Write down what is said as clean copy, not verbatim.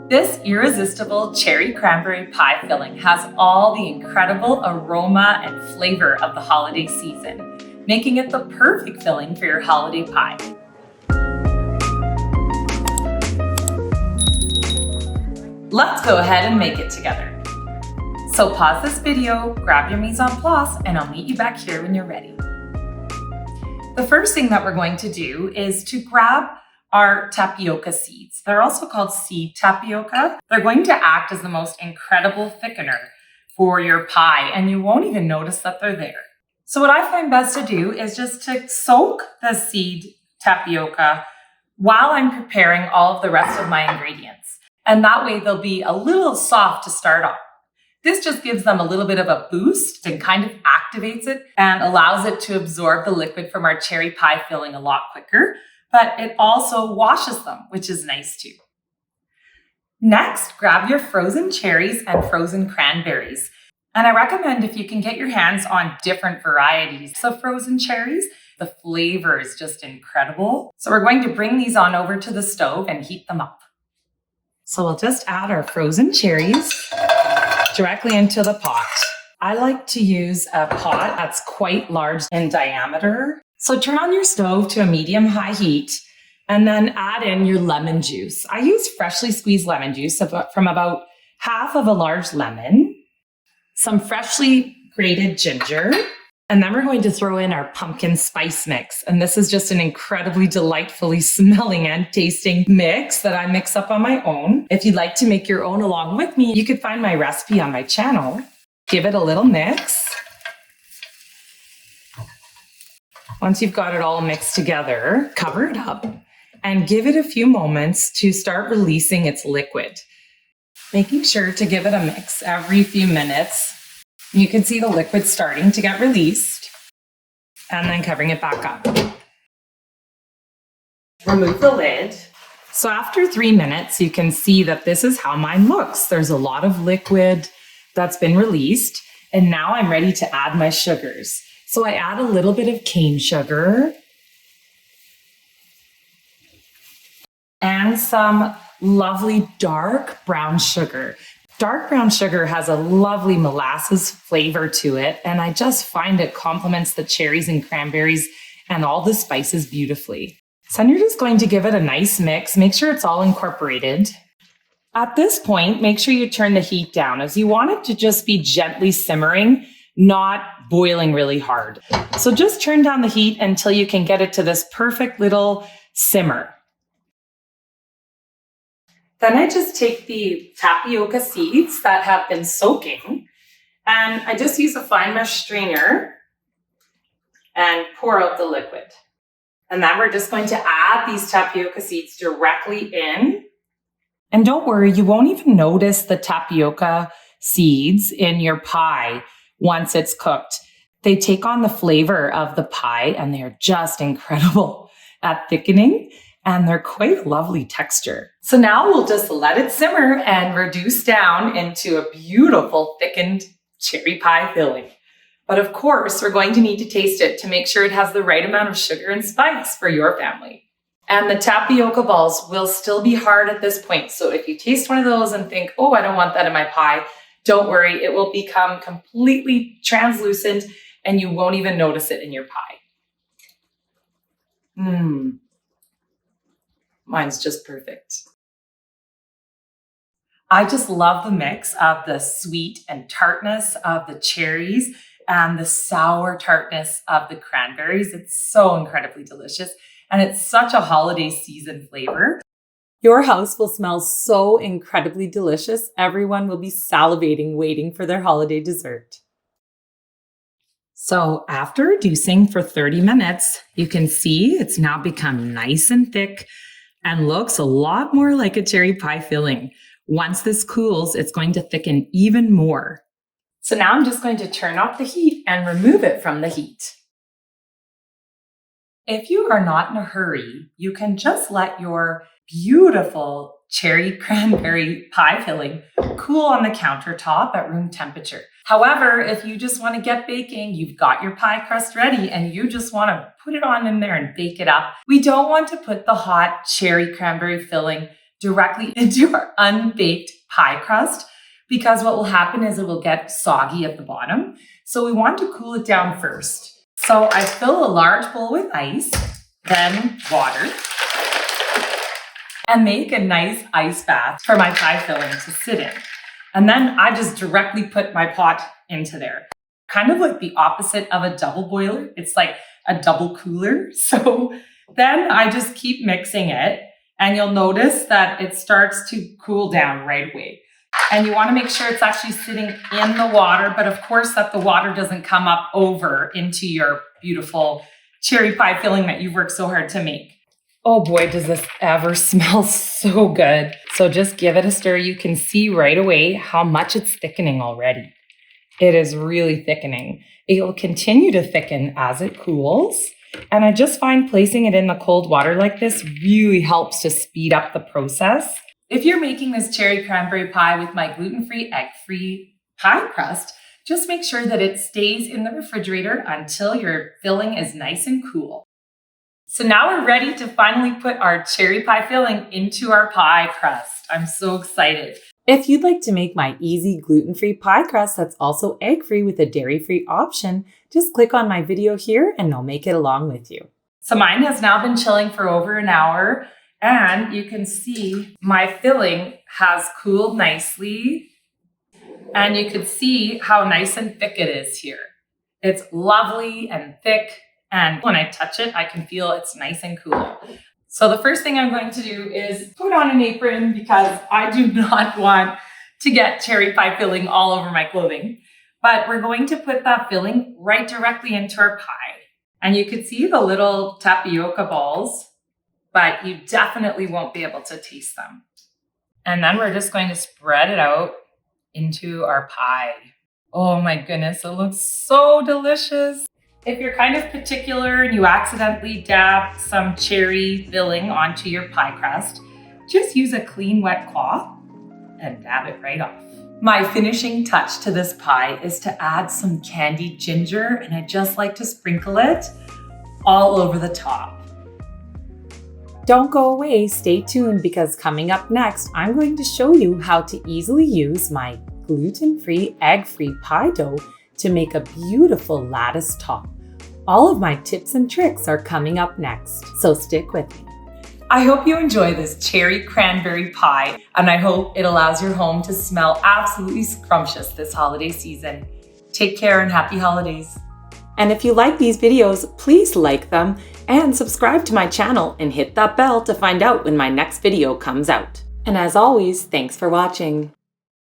This irresistible cherry cranberry pie filling has all the incredible aroma and flavor of the holiday season, making it the perfect filling for your holiday pie. Let's go ahead and make it together. So pause this video, grab your mise en place, and I'll meet you back here when you're ready. The first thing that we're going to do is to grab our tapioca seeds. They're also called seed tapioca. They're going to act as the most incredible thickener for your pie, and you won't even notice that they're there. So what I find best to do is just to soak the seed tapioca while I'm preparing all of the rest of my ingredients. And that way they'll be a little soft to start off. This just gives them a little bit of a boost and kind of activates it and allows it to absorb the liquid from our cherry pie filling a lot quicker. But it also washes them, which is nice too. Next, grab your frozen cherries and frozen cranberries. And I recommend if you can get your hands on different varieties of frozen cherries, the flavor is just incredible. So we're going to bring these on over to the stove and heat them up. So we'll just add our frozen cherries directly into the pot. I like to use a pot that's quite large in diameter. So turn on your stove to a medium-high heat and then add in your lemon juice. I use freshly squeezed lemon juice from about half of a large lemon, some freshly grated ginger, and then we're going to throw in our pumpkin spice mix. And this is just an incredibly delightfully smelling and tasting mix that I mix up on my own. If you'd like to make your own along with me, you could find my recipe on my channel. Give it a little mix. Once you've got it all mixed together, cover it up and give it a few moments to start releasing its liquid. Making sure to give it a mix every few minutes. You can see the liquid starting to get released and then covering it back up. Remove the lid. So after 3 minutes, you can see that this is how mine looks. There's a lot of liquid that's been released, and now I'm ready to add my sugars. So I add a little bit of cane sugar and some lovely dark brown sugar. Dark brown sugar has a lovely molasses flavor to it, and I just find it complements the cherries and cranberries and all the spices beautifully. So you're just going to give it a nice mix. Make sure it's all incorporated. At this point, make sure you turn the heat down as you want it to just be gently simmering, not boiling really hard. So just turn down the heat until you can get it to this perfect little simmer. Then I just take the tapioca seeds that have been soaking and I just use a fine mesh strainer and pour out the liquid. And then we're just going to add these tapioca seeds directly in. And don't worry, you won't even notice the tapioca seeds in your pie once it's cooked. They take on the flavor of the pie and they're just incredible at thickening and they're quite a lovely texture. So now we'll just let it simmer and reduce down into a beautiful thickened cherry pie filling. But of course, we're going to need to taste it to make sure it has the right amount of sugar and spice for your family. And the tapioca balls will still be hard at this point. So if you taste one of those and think, oh, I don't want that in my pie, don't worry, it will become completely translucent and you won't even notice it in your pie. Mine's just perfect. I just love the mix of the sweet and tartness of the cherries and the sour tartness of the cranberries. It's so incredibly delicious and it's such a holiday season flavor. Your house will smell so incredibly delicious. Everyone will be salivating, waiting for their holiday dessert. So after reducing for 30 minutes, you can see it's now become nice and thick and looks a lot more like a cherry pie filling. Once this cools, it's going to thicken even more. So now I'm just going to turn off the heat and remove it from the heat. If you are not in a hurry, you can just let your beautiful cherry cranberry pie filling cool on the countertop at room temperature. However, if you just want to get baking, you've got your pie crust ready and you just want to put it on in there and bake it up. We don't want to put the hot cherry cranberry filling directly into our unbaked pie crust, because what will happen is it will get soggy at the bottom. So we want to cool it down first. So I fill a large bowl with ice, then water, and make a nice ice bath for my pie filling to sit in. And then I just directly put my pot into there. Kind of like the opposite of a double boiler. It's like a double cooler. So then I just keep mixing it, and you'll notice that it starts to cool down right away. And you want to make sure it's actually sitting in the water, but of course that the water doesn't come up over into your beautiful cherry pie filling that you've worked so hard to make. Oh boy, does this ever smell so good. So just give it a stir. You can see right away how much it's thickening already. It is really thickening. It will continue to thicken as it cools. And I just find placing it in the cold water like this really helps to speed up the process. If you're making this cherry cranberry pie with my gluten-free, egg-free pie crust, just make sure that it stays in the refrigerator until your filling is nice and cool. So now we're ready to finally put our cherry pie filling into our pie crust. I'm so excited. If you'd like to make my easy gluten-free pie crust that's also egg-free with a dairy-free option, just click on my video here and I'll make it along with you. So mine has now been chilling for over an hour, and you can see my filling has cooled nicely, and you can see how nice and thick it is here. It's lovely and thick, and when I touch it, I can feel it's nice and cool. So the first thing I'm going to do is put on an apron, because I do not want to get cherry pie filling all over my clothing. But we're going to put that filling right directly into our pie. And you can see the little tapioca balls, but you definitely won't be able to taste them. And then we're just going to spread it out into our pie. Oh my goodness, it looks so delicious. If you're kind of particular and you accidentally dab some cherry filling onto your pie crust, just use a clean wet cloth and dab it right off. My finishing touch to this pie is to add some candied ginger, and I just like to sprinkle it all over the top. Don't go away, stay tuned, because coming up next, I'm going to show you how to easily use my gluten-free, egg-free pie dough to make a beautiful lattice top. All of my tips and tricks are coming up next, so stick with me. I hope you enjoy this cherry cranberry pie, and I hope it allows your home to smell absolutely scrumptious this holiday season. Take care and happy holidays. And if you like these videos, please like them and subscribe to my channel and hit that bell to find out when my next video comes out. And as always, thanks for watching.